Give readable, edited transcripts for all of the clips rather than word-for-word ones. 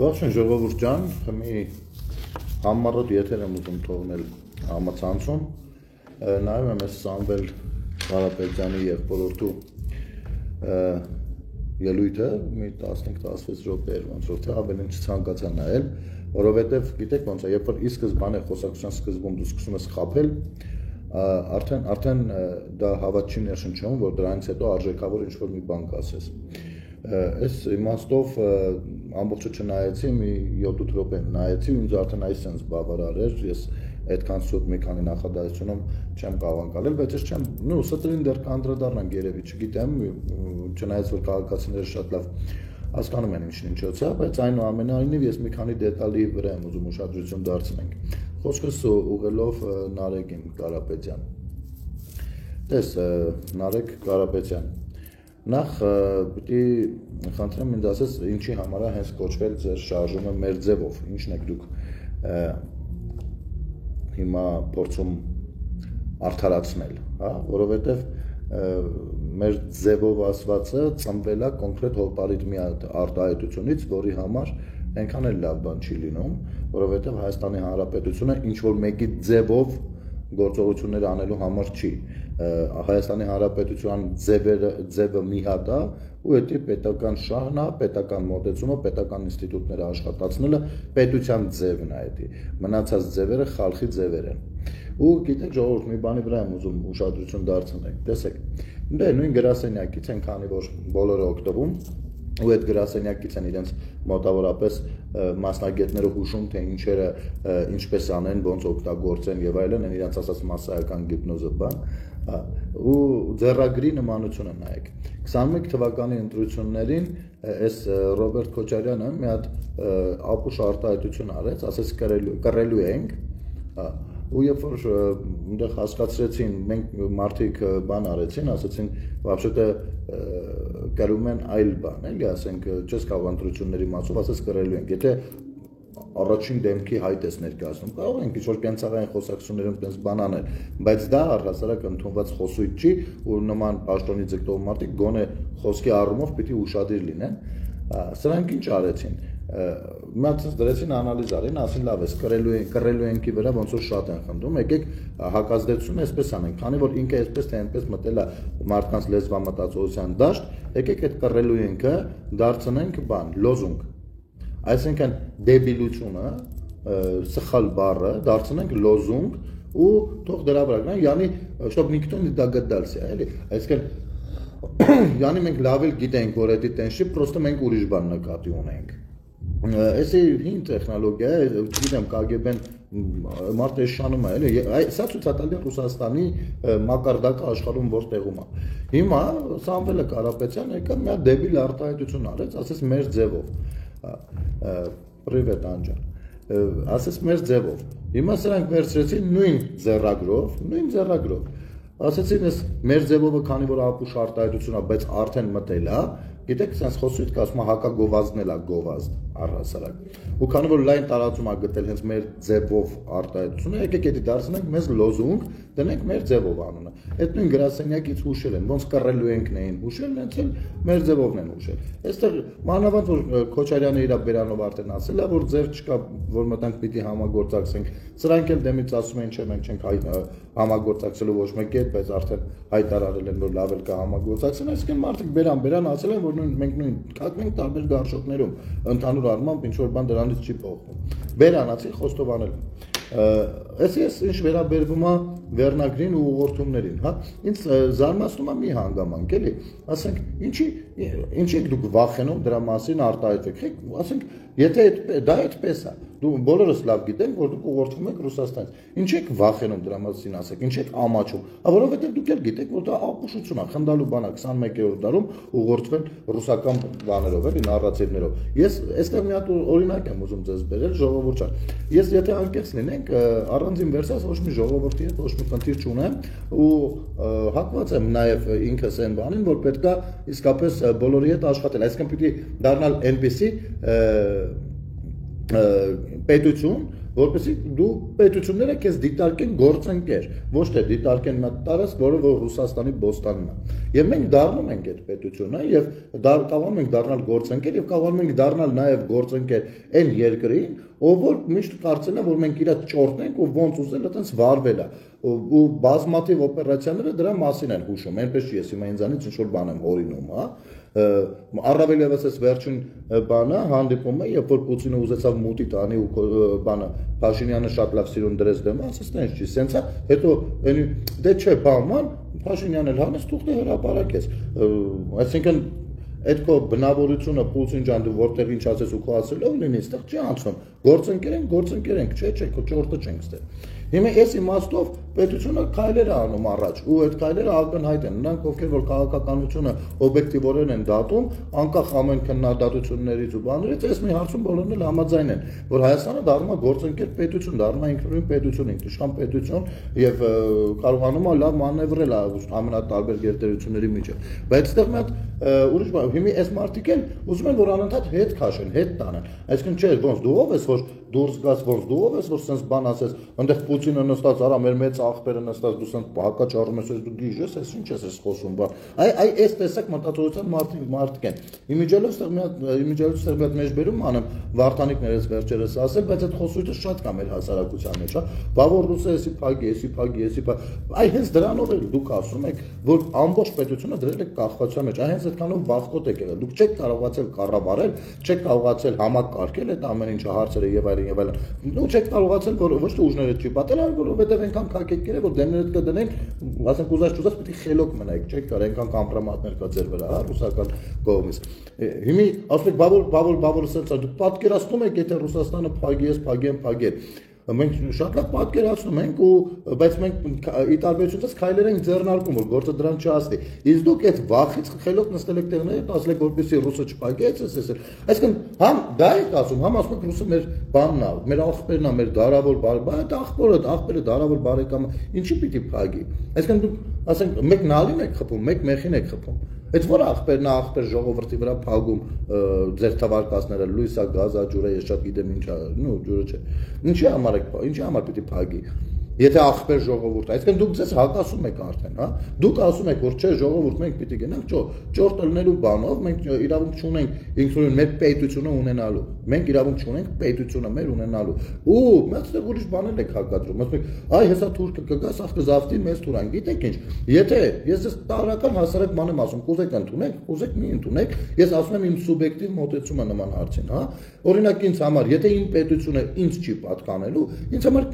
Ողջույն ժողովուրդ ջան, մի համառոտ եթեր եմ ուզում թողնել համացանցում, նայում եմ այս Սամվել Կարապետյանի եղբորորդու ելույթը, մի 15-16 րոպե ոնց որ թե ավելի չցանկացա նայել, որովհետև գիտեք ոնց է, երբ որ ի սկզբանե խոսակցության սկզբում դու սկսում ես խաբել, արդեն դա հավատ չի ներշնչում, որ դրանից հետո արժեքավոր ինչ-որ մի բան կասես։ Այս իմաստով ամբողջը չնայեցի, մի 7-8 րոպե նայեցի, ինձ արդեն այսպես բավարար էր, ես այդքան սուտ մի քանի նախադասությունում չեմ կարող անցնել, բայց ես չեմ, ստրին դեռ կանդրադառնանք երևի, չգիտեմ, չնայած որ քաղաքացիները շատ լավ հասկանում են ինչն-ինչոց է, բայց այնուամենայնիվ ես մի քանի դետալի վրա եմ ուզում ուշադրություն դարձնենք։ Խոսքս ուղղելով Նարեկին Կարապետյան։ Տես, Նարեկ Կարապետյան, նախ պիտի խնդրեմ ինձ ասես ինչի համար է հենց կոչվել ձեր շարժումը մեր ձևով, ինչն եք դուք հիմա փորձում արդարացնել, հա, որովհետև մեր ձևով ասվածը ծնվել է կոնկրետ հոլպարիտ մի արտահայտությունից, որի համար այնքան էլ լավ բան չի լինում, որովհետև Հայաստանի Հանրապետությունը ինչ-որ մեկի ձևով գործողություններ անելու համար չի։ Հայաստանի Հանրապետության ձևը մի հատ է, ու դա պետական շահն է, պետական մոտեցումը, պետական ինստիտուտները աշխատացնելը պետության ձևն է դա։ Մնացած ձևերը խալխի ձևեր են։ Ու գիտեք ժողովուրդ, մի բանի վրա եմ ուզում ուշադրություն դարձնենք։ Տեսեք, նույն գրասենյակից են, քանի որ բոլորը օգտվում, ու այդ գրասենյակից են իրենց մոտավորապես մասնագետները հուշում, թե ինչերը ինչպես անեն, ոնց օգտագործեն եւ այլն, են իրենց ասած մասսայական գիպնոզը բան, ու ձեռագրի նմանությունը նայեք։ 21 թվականի ընտրություններին այս Ռոբերտ Քոչարյանը մի հատ ապուշ արտահայտություն արեց, ասես կռելու ենք, ու երբ որ այնտեղ հասկացրեցին, մենք մարդիկ բան արեցին, ասացին, вообще-то կրում են այլ բան, էլի, ասենք, չես կարող ընտրությունների մասով, ասես կռելու ենք, եթե առաջին դեմքի հայտ ես ներկայացնում, կարող ենք ինչ-որ կենցաղային խոսակցություններում տես բան անել, բայց դա առհասարակ ընդունված խոսույթ չի, ու նման պաշտոնի ձգտող մարդիկ գոնե խոսքի առումով պիտի ուշադիր լինեն, սրանք ինչ արեցին, մատս դրեցին անալիզ արին, ասին լավ ես, կռելու ենքի վրա ոնց որ շատ են խնդում, եկեք հակազդեցությունը այսպես անենք, քանի որ ինքը այսպես թե այնպես մտել է մարդկանց լեզվամտածողության դաշտ, եկեք այդ կռելու ենքը դարձնենք բան, լոզունգ, այսինքն դեբիլությունը, սխալ բառը դարձնենք լոզունգ ու թող դրա վրա գնան, յանի чтоб никто не догадался, էլի, այսինքն յանի մենք լավ էլ գիտենք, որ դա տեն չի, պրոստը մենք ուրիշ բան նկատի ունենք։ Էսի հին տեխնոլոգիա է, չգիտեմ, KGB-ն մարդը շանում է, էլի, սա ցույց է Ռուսաստանի մակարդակը աշխարհում որտեղում է։ Հիմա Սամվելը Կարապետյանը եկավ մի հատ դեբիլ արտահայտություն արեց, ասես մեր ձևով։ Պրիվետ Անջան։ Ասես մեր ձևով։ Հիմա սրանք վերցրեցին նույն ձեռագրով։ Ասեցին ես մեր ձևովը քանի որ ապուշ արտահայտություն է, բայց արդեն մտել է, գիտեք, sense խոսույթ կա, ասում հակագովազդնել է գովազդ առհասարակ։ Ու քանի որ լայն տարածում է գտել հենց մեր ձևով արտահայտությունը, եկեք դա դարձնենք մեզ լոզունգ, դնենք մեր ձևով անունը։ Այդ նույն գրասենյակից հուշել են, ոնց կռելու ենքն էին հուշել, հենց էլ մեր ձևովն են հուշել։ Այստեղ մանավանդ որ Քոչարյանը իր բերանով արդեն ասել է, որ ձև չկա, որ մտանք պիտի համագործակցենք։ Սրանք էլ դեմից ասում են, չէ, մենք չենք համագործակցելու ոչ մեկի հետ, բայց արդեն հայտարարել են, որ լավ էլ կա համագործակցեն, այսինքն մարդիկ բերան ասել են, որ մենք նույն կատենք տարբեր գարշոկներում, ընդհանուր առմամբ ինչ որ բան դրանից չի փոխվում։ Բերանացի խոստովանել։ Ես ինչ վերաբերվում է վերնագրին ու ուղղորդումներին, հա, ինձ զարմացնում է մի հանգամանք, էլի, ասենք, ինչի եք դուք վախենում դրա մասին արտահայտվեք, ասենք, եթե դա այդպես է, դու բոլորս լավ գիտենք, որ դուք ուղղորդվում եք Ռուսաստանից, ինչ եք վախենում դրա մասին ասեք, ինչ եք ամաչում, որովհետև դուք էլ գիտեք, որ դա ապուշություն է, խնդալու բան է 21-րդ դարում ուղղորդվել ռուսական բաներով, էլի, նարատիվներով։ Ես այստեղ մի հատ օրինակ եմ ուզում ձեզ բերել, ժողովուրդ ջան։ Ես եթե անկեղծ լինենք, առանձին վերսած ոչ մի ժողովրդի հետ ոչ մի խնդիր չունեմ ու հակված եմ նաև ինքս այն բանին, որ պետք է իսկապես բոլորի հետ աշխատել, այսինքն պիտի դառնալ այնպիսի պետություն, որպեսզի դու պետությունները քեզ դիտարկեն գործընկեր, ոչ թե դիտարկեն մի տարածք, որը որ Ռուսաստանի Բոստանն է։ Եվ մենք դառնում ենք այդ պետությունը եւ կարողանում ենք դառնալ գործընկեր եւ կարողանում ենք դառնալ նաեւ գործընկեր այն երկրին, ով որ միշտ կարծել է, որ մենք իրաց ճորտնենք ու ոնց ուզել այդպես վարվել է։ Ու բազմաթիվ օպերացիաները դրա մասին են հուշում։ Այնպես չի ես հիմա ինձանից ինչ որ բան եմ օրինում, հա։ Առավել եւս այս վերջին բանը հանդիպումը, երբ որ Պուտինը ուզեցավ մուտի տանի ու բանը Փաշինյանը շատ լավ սիրուն դրեց դեմը, ասես տենց չի, սենց է, հետո դե չէ, բաման Փաշինյանն էլ հանեց թուղթը հրապարակեց, այսինքն այդ քո բնավորությունը Պուտին ջան դու որտեղ ինչ ասես ու քո ասելով լինի, այստեղ չի անցնում, գործընկեր ենք, չէ, քո ճորտը չենք ստեղ։ Հիմա այս իմաստով պետությունը քայլեր է անում առաջ ու այդ քայլերը ակնհայտ են, նրանք ովքեր որ քաղաքականությունը օբյեկտիվորեն են դատում, անկախ ամեն քննադատություններից ու բաներից, այս մի հարցում բոլորն էլ համաձայն են, որ Հայաստանը դառնում է գործընկեր պետություն, դառնում է ինքնուրույն պետություն, ինքնիշխան պետություն եւ կարողանում է լավ մանևրել ամենատարբեր գերտերությունների միջեւ։ Բայց այդտեղ մի հատ ուրիշ բան, հիմա այս մարտիկ են ուզում են որ անընդհատ հետ քաշեն, հետ տանեն։ Այսինքն չէ, ոնց դու ով ես որ դուրս գաս, ոնց դու ով ես որ sense բան ասես, այնտեղ Պուտինը նստած, արա մեր մեծ աղբերը նստած, դու sense հակաճառում ես, դու գիժ ես, այս ինչ ես խոսում, բա։ Այս տեսակ մտածողության մարդիկ են։ Իմիջիալով ստեղ մի հատ մեջբերում անեմ, Վարդանիկներից վերջերս ասել, բայց այդ խոսույթը շատ կա մեր հասարակության մեջ, հա։ Բա որ ռուսը էսի փագի, հենց դրանով էլ դուք ասում եք, որ ամբողջ պետությունը դրել եք կախվածության մեջ, հենց այդքանով վախկոտ եք եղել։ Դուք չեք կարողացել կառավարել, չեք կարողացել համակարգել այդ ամեն ինչը հարցերը եւ այլն։ Դու չեք կարողացել որ ոչ թե ուժները չի պատել, այլ որովհետեւ այնքան քակեք կերել, որ դեմներդ կդնեն, ասենք ուզած պիտի խելոք մնայք, չեք կարող այնքան կամպրոմատներ կա ձեր վրա, հա, ռուսական կողմից։ Հիմա ասեք, բավոր սենց դուք պատկերացնում եք, եթե Ռուսաստանը փագեն։ Մենք շատ լավ պատկերացնում ենք բայց մենք ի տարբերությունից քայլեր ենք ձեռնարկում որ գործը դրան չհասնի իսկ դուք այդ վախից խելոք նստել եք տեղները ասել եք որպեսզի ռուսը չփակեց այսինքն համ դա եք ասում համ ասում եք ռուսը մեր բանն է մեր աղբերն է մեր դարավոր բարեկամը աղբերը դարավոր բարեկամը ինչի պիտի փակի այսինքն դուք ասենք մեկ նալին եք խփում մեկ մեխին եք խփում Այդ որ աղբեր ժողովրդի վրա փագում ձեր թվարկածները լույսա գազա ջուրը ես շատ գիտեմ ինչա նո ջուրը չէ ինչի համար պիտի փագի Եթե աղբեր ժողովուրդ, այսինքն դուք ձեզ հակասում եք արդեն, հա? Դուք ասում եք, որ չէ, ժողովուրդ մենք պիտի գնանք, ճորտ ելնելու բանով, մենք իրավունք չունենք ինքնուրույն մեր պետությունը ունենալու։ Մենք իրավունք չունենք պետությունը մեր ունենալու։ Ու մենք այդտեղ ուրիշ բաներ եք հակադրում։ Ասում եք, այ հեսա թուրքը կգա, սա կզավթի մեզ թուրան։ Գիտեք ինչ, եթե ես ձեզ տարական հասարակ բան եմ ասում, կուզեք ընդունեք, կուզեք մի ընդունեք, ես ասում եմ իմ սուբյեկտիվ մոտեցումը նման հարցին, հա? Օրինակ ինձ համար, եթե իմ պետությունը ինձ չի պատկանելու, ինձ համար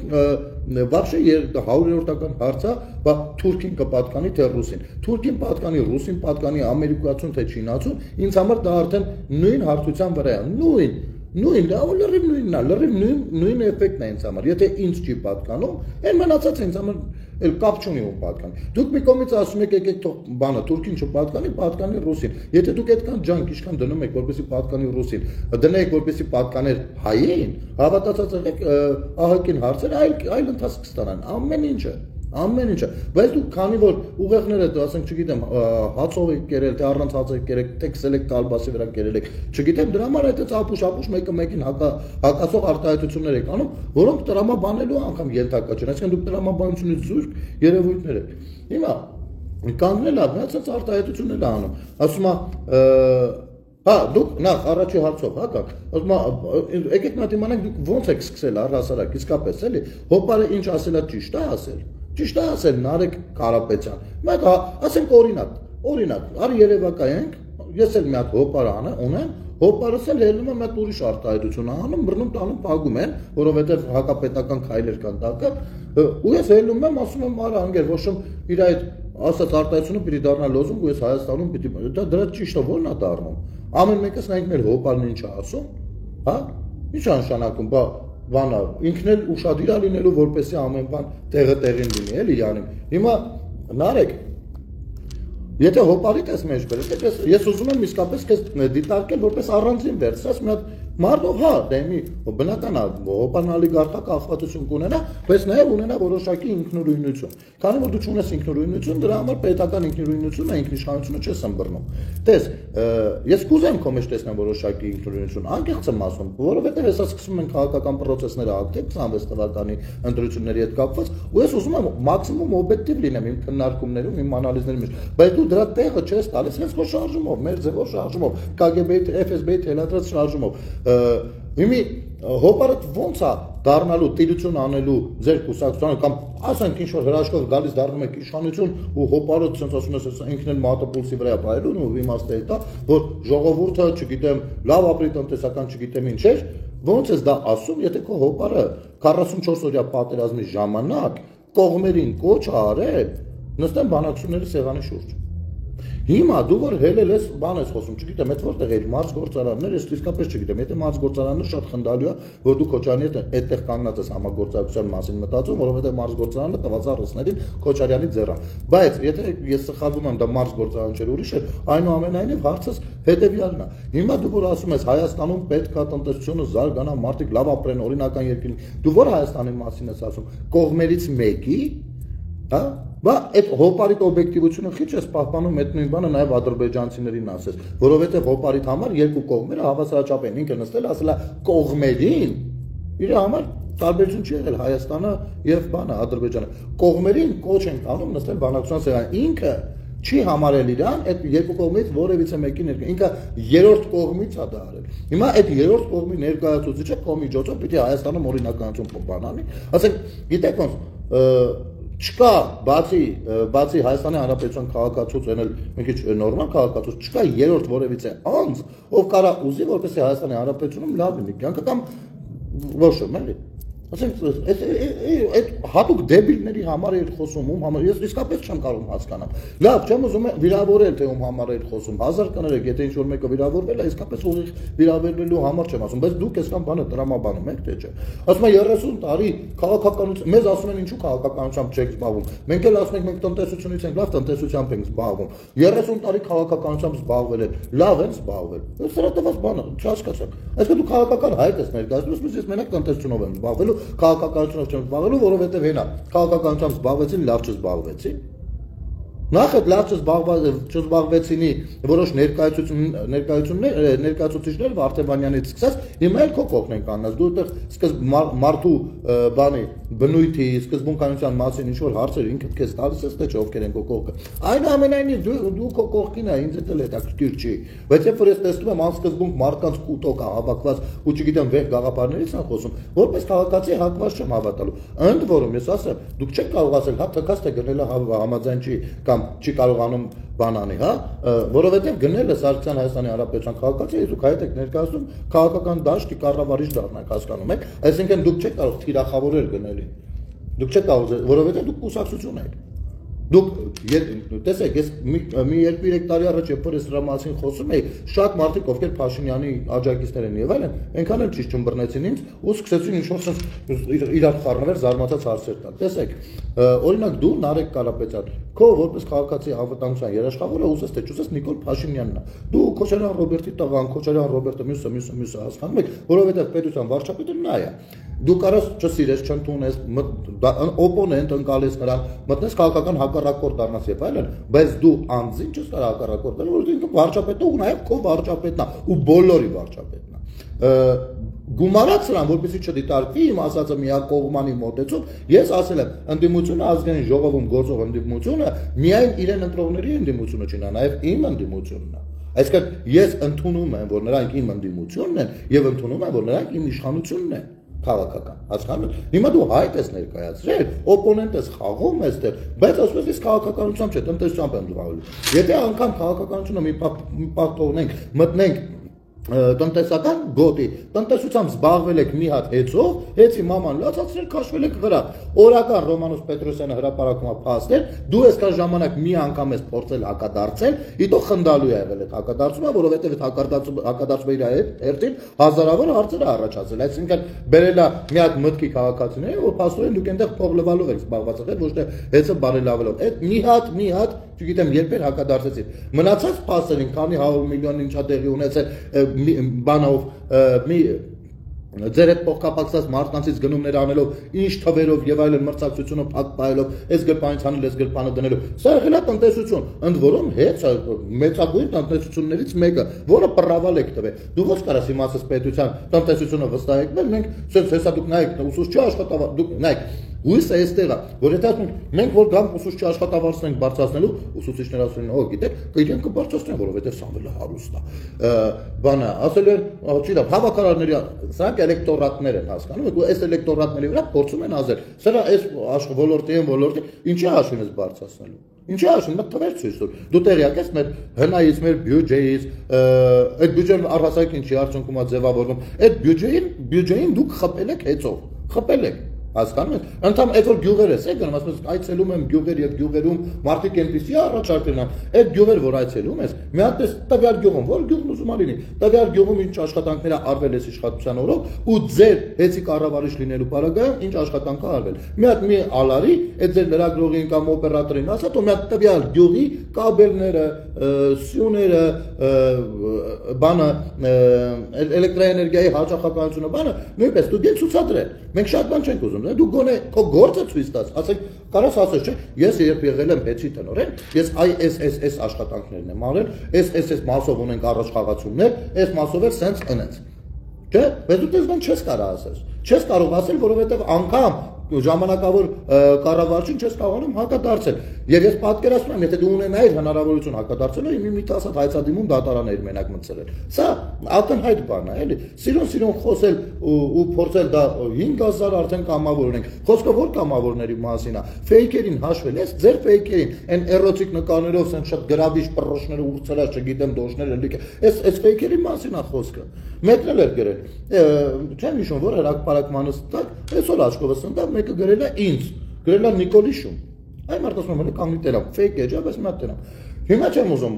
вообще 100-րդական հարցը, բա Թուրքին կպատկանի թե ռուսին։ Թուրքին պատկանի, ռուսին պատկանի, ամերիկացուն թե չինացուն, ինձ համար դա արդեն նույն հարցության վրա է, նույն, լրիվ նույնն է, լրիվ նույն էֆեկտն է ինձ համար։ Եթե ինձ չի պատկանում, այն մնացած ինձ համար էլ կապ չունի ում պատկանի։ Դուք մի կողմից ասում եք եկեք թող բանը Թուրքին չպատկանի, պատկանի ռուսին։ Եթե դուք այդքան ջանք ինչքան դնում եք, որպեսզի պատկանի ռուսին, դնեք որպեսզի պատկաներ հային, հավատացած եղեք ահագին հարցեր, այլ ընթացք կստանան, ամեն ինչը, բայց դուք քանի որ ուղեղները, ասենք, չգիտեմ, հացով եք կերել, թե առանց հաց եք կերել, թե քսել եք կալբասի վրա կերել եք, չգիտեմ, դրա համար այդ ապուշ մեկը մեկին հակասող արտահայտություններ եք անում, որոնք տրամաբանելու անգամ ենթակա չեն, այսինքն դուք տրամաբանությունից զուրկ երևույթներ եք։ Հիմա կանգնել ա, այդպես արտահայտություններ ա անում, ասում է Հա, դուք նախ առաջի հարցով, հա, ասում եմ, եկեք նա դիմանանք դուք ոնց եք սկսել առհասարակ, իսկապես էլի, հոպարը ինչ ասելա ճիշտ է ասել Նարեկ Կարապետյան, մեկ ասենք օրինակ, արի երևակայենք, ես էլ մի հատ հոպար ունեմ, հոպարս էլ ելնում եմ այդ ուրիշ արտահայտություն անում, բռնում տանում փագում են, որովհետև հակապետական քայլեր կան տակը, ու ես ելնում եմ, ասում եմ, արա անգեր, ոչ իր այդ ասած արտահայտությունը պիտի դառնա լոզունգ ու ես Հայաստանում պիտի դրա ճիշտը ո՞րն է դառնում։ Ամեն մեկս նայենք մեր հոպարն ինչ է ասում, հա? Ինչ է նշանակում, բանա, ինքն էլ ուշադիր է լինելու, որպեսզի ամեն բան տեղին լինի, էլի յանում։ Հիմա Նարեկ, եթե հոպարիդ ես մեջ բերես, ես ուզում եմ իսկապես քեզ դիտարկել որպես առանձին վերցրած մի հատ Մարդով հա, դեմի բնական է, հոպան ալիգարխա կախվածություն կունենա, բայց նաև ունենա որոշակի ինքնուրույնություն։ Քանի որ դու չունես ինքնուրույնություն, դրա համար պետական ինքնուրույնությունը ինքնիշխանությունը չես ըմբռնում։ Տես, ես կուզեմ քո մեջ տեսնեմ որոշակի ինքնուրույնություն, անկեղծ եմ ասում, որովհետև հեսա սկսում են քաղաքական process-ները ակտիվ 26 թվականի ընտրությունների հետ կապված, ու ես ուզում եմ մաքսիմում օբյեկտիվ լինեմ իմ քննարկումներում, իմ անալիզների մեջ, բայց դու դրա տեղը չես տալիս հենց քո շարժումով, մեր ձևով շարժումով, KGB-ի, FSB-ի թելադրած շարժումով։ Հիմի հոպարը ոնց է դառնալու տիրություն անելու ձեր կուսակցությանը կամ ասենք ինչ որ հրաշքով գալիս դառնում եք իշխանություն ու հոպարը ցենց ասում ես ինքն էլ մատը պուլսի վրա բայրուն ու իմաստը դա որ ժողովուրդը չգիտեմ լավ ապրի տնտեսական չգիտեմ ինչ էր ոնց ես դա ասում եթե քո հոպարը 44 օրյա պատերազմի ժամանակ կողմերին կոչ արել նստեն բանակցությունների սեղանի շուրջ Հիմա դու որ հելել ես բան ես խոսում, չգիտեմ, այդ որտեղ էր մարզ գործարաններ, ես իսկապես չգիտեմ, եթե մարզ գործարանները շատ խնդալու է, որ դու Քոչարյանի հետ այդտեղ կանգնած ես համագործակցության մասին մտածում, որովհետև մարզ գործարանը տված առուսներին Քոչարյանի ձեռան։ Բայց եթե ես սխալվում եմ, դա մարզ գործարան չէր ուրիշ էր, այնուամենայնիվ հարցս հետևյալն է։ Հիմա դու որ ասում ես Հայաստանում պետք է տնտեսությունը զարգանա, մարդիկ լավ ապրեն, օրինական երկրին, դու որ Հայաստանի մասին ես ասում, կողմերից մեկի, հա Բա այդ հոպարիտ օբյեկտիվությունը քիչ է պահպանում այդ նույն բանը նաև ադրբեջանցիներին ասես, որովհետև հոպարիտ համար երկու կողմերը հավասարաչափ են, ինքը նստել ասել է կողմերին, իր համար տարբերություն չի եղել Հայաստանը եւ բանը Ադրբեջանը, կողմերին կոչ են անում նստել բանակցության սեղան, ինքը չի համարել իրան այդ երկու կողմից որևիցե մեկի ներկա, ինքը երրորդ կողմից է դա արել։ Հիմա այդ երրորդ կողմի ներկայացուցիչը քո միջոցով պիտի Հայաստանում օրինականություն բանանի, ասենք գիտեք ոնց Չկա բացի Հայաստանի Հանրապետության քաղաքացուց ենել մի քիչ նորմալ քաղաքացուց չկա երրորդ որևիցե անձ ով կարա ուզի որպեսզի Հայաստանի Հանրապետությունում լավ լինի կյանքը կամ ոչ էլի ասենք այդ հատուկ դեբիլների համար էր խոսում ում համար ես իսկապես չեմ կարող հասկանալ լավ չեմ ուզում վիրավորել թե ում համար էր խոսում 1000 կներեք եթե ինչ որ մեկը վիրավորվել է իսկապես ուղիղ վիրավորելու համար չեմ ասում բայց դուք այսքան բանը տրամաբանում եք թե չէ ասում եմ 30 տարի քաղաքականություն մեզ ասում են ինչու քաղաքականությամբ չեք զբաղվում մենք էլ ասում ենք մենք տնտեսությունից ենք լավ տնտեսությամբ ենք զբաղվում 30 տարի քաղաքականությամբ զբաղվել են լավ են զբաղվել սրա տված բանը չհասկացաք այսինքն դու քաղաքական հայտ ես ներկայացնում ես մենակ տնտեսությունով եմ զբաղվելու քաղաքականությունով չեմ զբաղվելու, որովհետև հենա քաղաքականությամբ զբաղվեցին, լավ չզբաղվեցին։ Նախ այդ լավ չզբաղվեցինի որոշ ներկայացուցիչներ Վարդևանյանից սկսած, հիմա էլ քո կողքն են կանգնած։ Դու այդտեղ սկզբ մարդու բանի բնույթի, սկզբունքայնության մասին ինչ որ հարցեր ինքդ քեզ տալիս ես, թե չէ ովքեր են քո կողքը։ Այնուամենայնիվ դու քո կողքին ես, ինձ էլ հետաքրքիր չի։ Բայց երբ որ ես տեսնում եմ անսկզբունք մարդկանց կուտոկ հավաքված ու չգիտեմ վեր գաղափարներից են խոսում, որպես քաղաքացի հակված չեմ հավատալու։ Ընդ որում ես ասեմ, դուք չեք կարող ասել, հա թքած թե գնելը համաձայն չի կամ չի կարողանում բանանի, հա, որովհետև գնելը Սարգսյան Հայաստանի Հանրապետության քաղաքացի է, դուք հայտ եք ներկայացնում քաղաքական դաշտի կառավարիչ դառնանք, հասկանում եք, այսինքն դուք չեք կարող թիրախավորել գնելին, դուք չեք կարող, որովհետև դուք կուսակցություն եք, դուք տեսեք, ես մի 2-3 տարի առաջ երբ որ ես դրա մասին խոսում էի, շատ մարդիկ ովքեր Փաշինյանի աջակիցներ են եւ այլն, այնքան էլ ճիշտ չմբռնեցին ինձ ու սկսեցին ինչ-որ իրար խառնվել զարմացած հարցեր տալ։ Տեսեք, օրինակ դու Նարեկ Կարապետյան, քո որպես քաղաքացի անվտանգության երաշխավորը ուզես թե չուզես Նիկոլ Փաշինյանն է։ Դու Քոչարյան Ռոբերտի տղան, Քոչարյան Ռոբերտը մյուսը հասկանում եք, որովհետեւ պետության վարչապետը նա է։ Դու կարաս չսիրես, չընդունես, օպոնենտ ընկալես նրան, մտնես քաղաքական հակառակորդ դառնաս եւ այլն, բայց դու անձին չես կարող հակառակորդ դառնալ, որովհետեւ ինքը վարչապետը ու նաեւ քո վարչապետն է ու բոլորի վարչապետն է։ Գումարած նրան, որպեսզի չդիտարկվի իմ ասածը միակողմանի մոտեցում, ես ասել եմ, ընդդիմությունը ազգային ժողովում գործող ընդդիմությունը միայն իրեն ընտրողների ընդդիմությունը չի, նա նաեւ իմ ընդդիմությունն է։ Այսինքն ես ընդունում եմ, որ նրանք իմ ընդդիմությունն են եւ ընդունում եմ, որ նրանք իմ իշխանությունն են քաղաքական, հասկանում եք։ Հիմա դու հայտ ես ներկայացրել, օպոնենտ ես խաղում ես դեռ, բայց ասում ես քաղաքականությամբ չէ, տնտեսությամբ եմ զբաղվելու։ Եթե անգամ քաղաքականությունը մի պահ թողնենք, մտնենք տնտեսական գոտի, տնտեսությամբ զբաղվել եք մի հատ հեծով, հեծի մաման լացացրել, քաշվել եք վրա։ Օրական Ռոմանոս Պետրոսյանը հրապարակում է փաստեր, դու այսքան ժամանակ մի անգամ ես փորձել հակադարձել, իտո խնդալու է եղել այդ հակադարձումը, որովհետև այդ հակադարձումը իր հերթին հազարավոր հարցեր է առաջացել։ Այսինքն բերելա մի հատ մտքի քաղաքացիները, որ փաստորեն դուք այնտեղ փող լվալով եք զբաղված եղել, ոչ թե հեծը բարելավելով։ Այդ մի հատ չգիտեմ երբեր հակադարձեցին։ Մնացած փաստերին, քանի 100 միլիոն ինչա տեղի ունեցել, բանով մի ձեր հետ փոխկապակցած մարդկանցից գնումներ անելով, ինչ թվերով եւ այլն մրցակցությունը փակ պայելով, այս գրպանից անել, այս գրպանը դնելով, սա եղել է տնտեսություն, ընդ որում հետ մեծագույն տնտեսություններից մեկը, որը պռավալ եք տվել։ Դու ո՞նց կարաս իմացես պետության տնտեսությունը վստահեցնել, մենք հեսա դուք նայեք ուսուցչի աշխատավարձ, դուք նայեք Հույսը այստեղ է, որ եթե մենք որ գանք ուսուցչի աշխատավարձենք բարձրացնելու, ուսուցիչները ասում են, օ, գիտեք, իրենք կբարձրացնեն, որովհետև Սամվելը հարուստ է։ Բանը, ասել են, չիրա, հավաքարարների, սրանք էլեկտորատներ են հասկանում, ու այս էլեկտորատների վրա փորձում են ազել։ Սրա այս ոլորտի, ինչի հաշվին ես բարձրացնելու։ Ինչի հաշվին, մտ թվեր ցույց տուր։ Դու տեղյակ ես մեր հնայից, մեր բյուջեից, այդ բյուջեն առհասարակ ինչի արդյունքում է ձևավորվում։ Այդ բյուջեին դուք խփել եք հեծով, խփել եք։ Հասկանում եք, ընդհանրապես այդ որ գյուղեր ես եկան, ասում ես այցելում եմ գյուղեր եւ գյուղերում մարդիկ այնպեսի առաջարկել են, այդ գյուղեր որ այցելում ես, մի հատ էս տվյալ գյուղում, որ գյուղն ուզում ա լինի, տվյալ գյուղում ինչ աշխատանքներ արվել ես իշխանության օրոք ու ձեր հեցի կառավարիչ լինելու պարագայում ինչ աշխատանք ա արվել։ Մի հատ մի ալարի, այդ ձեր լրագրողին կամ օպերատորին ասա, ու մի հատ տվյալ գյուղի կաբելները, սյուները, բանը, էլեկտրաէներգիայի հաճախականությունը, բանը, նույնպես դու դեն ցուցադրել։ Մենք շատ բան չենք ուզում, դու գոնե քո գործը ցույց տաս, ասեք, կարաս ասես, չէ, ես երբ եղել եմ հեծի տնօրեն, ես այս աշխատանքներն եմ արել, այս մասով ունենք առաջ խաղացումներ, այս մասով էլ սենց ընենց։ Չէ, բայց դու դες բան չես կարող ասես։ Չես կարող ասել, որովհետև անգամ ժամանակավոր կառավարչին չես կարողանում հակադարձել։ Եվ ես պատկերացնում եմ, եթե դու ունենայիր հնարավորություն հակադարձելու, մի 10 հայցադիմում դատարաններ մենակ մտցրել։ Սա ակնհայտ բան է, էլի։ Սիրուն խոսել ու փորձել դա 5000 արդեն կամավոր ունենք։ Խոսքը որ կամավորների մասին է։ Ֆեյքերին հաշվել ես, ձեր ֆեյքերին, այն էրոտիկ նկարներով սենց շատ գրավիչ պռոշները ուրցրած, չգիտեմ, դոշներ էլի։ Այս ֆեյքերի մասին է խոսքը։ Մեկն էլ էր գրել։ Չեմ հիշում, որ հրապարակմանս տակ, այսօր աչքովս ընտավ մեկը գրել է ինձ, գրել է Նիկոլիշում։ Այն մարդը ասում է, կանգնի տերամ, fake էջ, բայց մատ տերամ։ Հիմա չեմ ուզում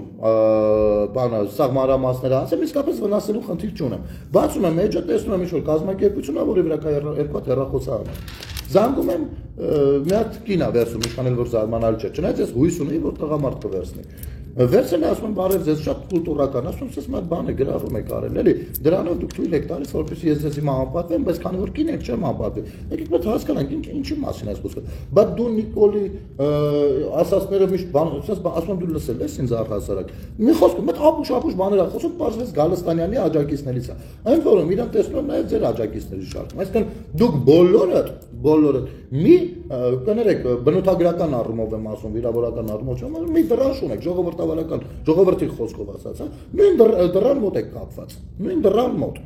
բանը սաղ մանրամասները ասեմ, իսկապես վնասելու խնդիր չունեմ։ Բացում եմ էջը, տեսնում եմ ինչ-որ կազմակերպություն է, որի վրա կա երկու հատ հեռախոսահար։ Զանգում եմ մի հատ կին է վերցում, իշխանել որ զարմանալի չէ, չնայած ես հույս ունեի, որ տղամարդ կվերցնի։ Վերցել է, ասում եմ, բարև ձեզ, շատ կուլտուրական, ասում եմ, սես մի հատ բան է գրավում եք արել, էլի, դրանով դուք թույլ եք տալիս, որպեսզի ես ձեզ հիմա անպատվեմ, բայց քանի որ կին եք չեմ անպատվի։ Եկեք մենք հասկանանք ինչի մասին այս խոսքը։ Բայց դու Նիկոլի ասածները միշտ բան, ասում եմ դու լսել ես ինձ առհասարակ։ Մի խոսքը, մեծ ապուշ բաներ ա խոսում, պարզվեց Գալստանյանի աջակիցներից է։ Այն որում իրան տեսնում եմ նաև ձեր աջակիցների շարքում։ Այսինքն դուք բոլորը մի կներեք բնութագրական առումով եմ ասում, վիրավորական առումով չեմ, մի դրանշ ունեք, ժողովրդավարական, ժողովրդի խոսքով ասած, հա, նույն դրան մոտ եք կապված, նույն դրան մոտ։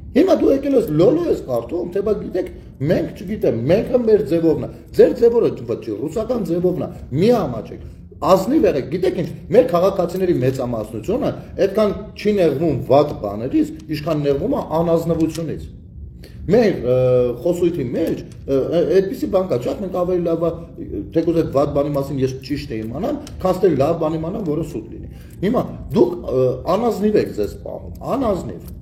Հիմա դու եկել ես լոլո ես կարդում, թե բա գիտեք, մենք չգիտեմ, մեկը մեր ձևովն է, ձեր ձևորը չի, ռուսական ձևովն է, մի ամաչեք, ազնիվ եղեք, գիտեք ինչ, մեր քաղաքացիների մեծամասնությունը այդքան չի նեղվում վատ բաներից, ինչքան նեղվում է անազնվությունից։ Մեր խոսույթի մեջ այդպիսի բան կա, շատ մենք ավելի լավ է, թեկուզ այդ վատ բանի մասին ես ճիշտ է իմանամ, քան թե լավ բան իմանամ, որը սուտ լինի։ Հիմա դուք անազնիվ եք ձեզ պահում, անազնիվ։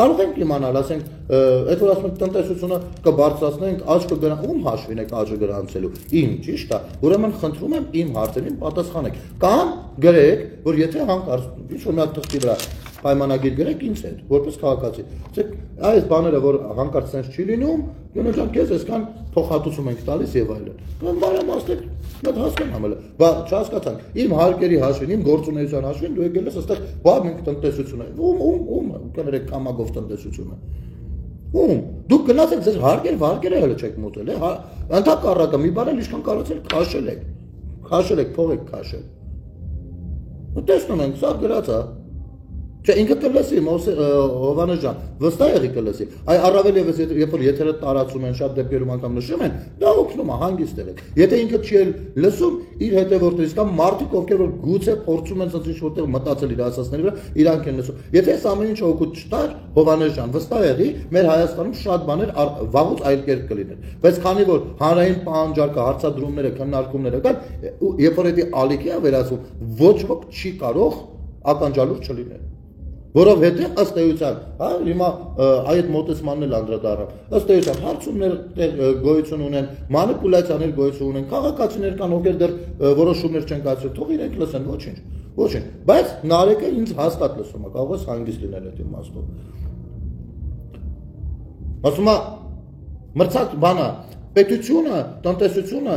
Կարող ենք իմանալ, ասենք, այդ որ ասում ենք տնտեսությունը կբարձրացնենք, աճ կգրանք, ում հաշվին եք աճը գրանցելու։ Իմ, ճիշտ է։ Ուրեմն խնդրում եմ իմ հարցերին պատասխանեք։ Կամ գրեք, որ եթե հանկարծ ինչ-որ մի հատ թղթի վրա պայմանագիր գրեք ինձ հետ, որպես քաղաքացի։ Ասեք, այս բաները, որ հանկարծ sense չի լինում, գոնե ջան, քեզ այսքան փոխհատուցում ենք տալիս եւ այլն։ Կամ բարամաստեք, մենք հասկանամ հələ։ Բա չհասկացանք, իմ հարկերի հաշվին, իմ գործունեության հաշվին դու եկել ես այստեղ, բա մենք տնտեսություն ենք։ Ում կներեք կամագով տնտեսությունը։ Ում դուք գնացեք ձեր հարկերը հələ չեք մոտել, է։ Ընդհակառակը մի բան էլ ինչքան կարծել քաշել եք, փող եք քաշել։ Ու տեսնում ենք, սա գրած է։ Չէ, ինքը կլսի, Հովհաննես ջան, վստահ եղի կլսի։ Այ առավել ևս երբ որ եթերը տարածում են, շատ դեպքերում անգամ նշում են, դա օգնում է, հանգիստ եղեք։ Եթե ինքը չի լսում, իր հետևորդներից կամ մարդիկ, ովքեր որ գուցե փորձում են ինչ որտեղ մտածել իր ասածների վրա, իրանք են լսում։ Եթե այս ամեն ինչը օգուտ չտար, Հովհաննես ջան, վստահ եղի, մեր Հայաստանում շատ բաներ վաղուց այլ կերպ կլիներ։ Բայց քանի որ հանրային պահանջարկը, հարցադրումները, քննարկումները կան, երբ որ դա ալիքի է վերածվում, ոչ ոք չի կարող ականջալուր չլինել։ Որովհետև ըստ էության, հա, հիմա այդ մոտեցմանն էլ անդրադառնամ, ըստ էության հարցումներ գոյություն ունեն, մանիպուլյացիաներ գոյություն ունեն, քաղաքացիներ կան, ովքեր դեռ որոշումներ չեն կայացրել, թող իրենք լսեն, ոչինչ։ Ոչինչ, բայց Նարեկը ինձ հաստատ լսում է, կարող է հանգիստ լինել այդ իմաստով։ Ասում է մրցակ բանա, պետությունը, տնտեսությունը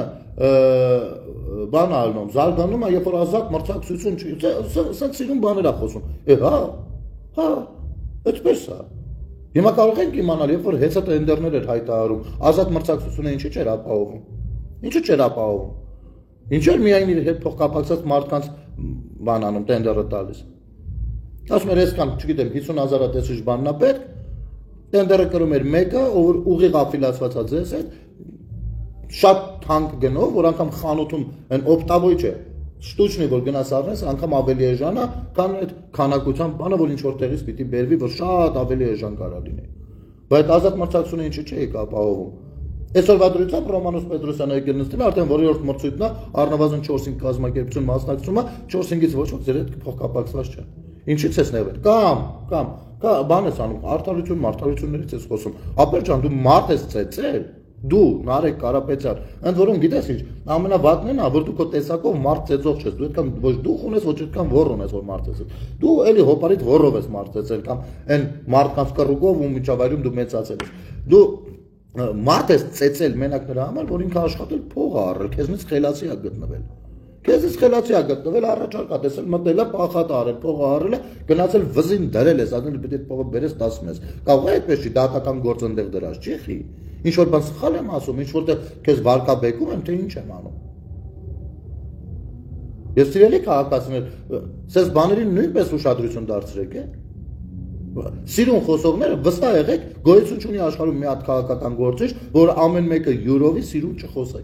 բան ալնում, զարգանում է, երբ որ ազատ մրցակցություն չի, սենց սիրուն բաներ է խոսում։ Հա, այդպես է։ Հիմա կարող ենք իմանալ, երբ որ հեծա տենդերներ էր հայտարարում, ազատ մրցակցությունը ինչի չէր ապահովում։ Ինչու չէր ապահովում։ Ինչու՞ միայն իր հետ փոխկապակցած մարդկանց բան անում, տենդերը տալիս։ Ասում էր, այսքան, չգիտեմ, 50,000 տեսիչ բանն է պետք, տենդերը կրում էր մեկը, ով ուղիղ աֆիլացված է ձեզ հետ, շատ թանկ գնով, որ անգամ խանութում այն օպտավոյ չէ, շտուչնի, որ գնաս առնես, անգամ ավելի էժանա, քան այդ քանակության բանը, որ ինչ-որ տեղից պիտի բերվի, որ շատ ավելի էժան կարա լինի։ Բայց ազատ մրցակցությունը ինչի՞ չէ ապահովում։ Այսօրվա դրությամբ Ռոմանոս Պետրոսյանը եկել նստել, արդեն որերորդ մրցույթն է, առնվազն 4-5 կազմակերպություն մասնակցում է, 4-5-ից ոչ ոք ձեր հետ փոխկապակցված չէ։ Ինչի՞ց ես նեղվել։ Կամ բան ես անում, արդարություններից ես խոսում։ Ապեր ջան, դու մարդ ես ծեծել, դու Նարեկ Կարապետյան, ընդ որում գիտես ինչ, ամենավատն է, որ դու քո տեսակով մարդ ծեծող չես, դու այդքան ոչ դուխ ունես, ոչ այդքան ոռ ունես, որ մարդ ծեծել։ Դու էլի հոպարիտ ոռով ես մարդ ծեծել կամ այն մարդկանց կռուկով ու միջավայրում դու մեծացել ես։ Դու մարդ ես ծեծել մենակ նրա համար, որ ինքը աշխատել փող է առել, քեզնից խելացի է գտնվել։ Քեզից խելացի է գտնվել, առաջարկ է տեսել, մտել է, պախատ է արել, փողը առել է, գնացել վզին դրել ես, ասել պետք է փողը բերես 10 մեզ։ Կարող է այդպես չի, դատական գործ ընդեղ դրած չի խի։ Ինչ որ բան սխալ եմ ասում, ինչ որտեղ քեզ վարկաբեկում եմ, թե ինչ եմ անում։ Ես սիրելի քաղաքացիներ, սենց բաներին նույնպես ուշադրություն դարձրեք, է։ Սիրուն խոսողները վստահ եղեք, գոյություն չունի աշխարհում մի հատ քաղաքական գործիչ, որ ամեն մեկը յուրովի սիրուն չխոսի։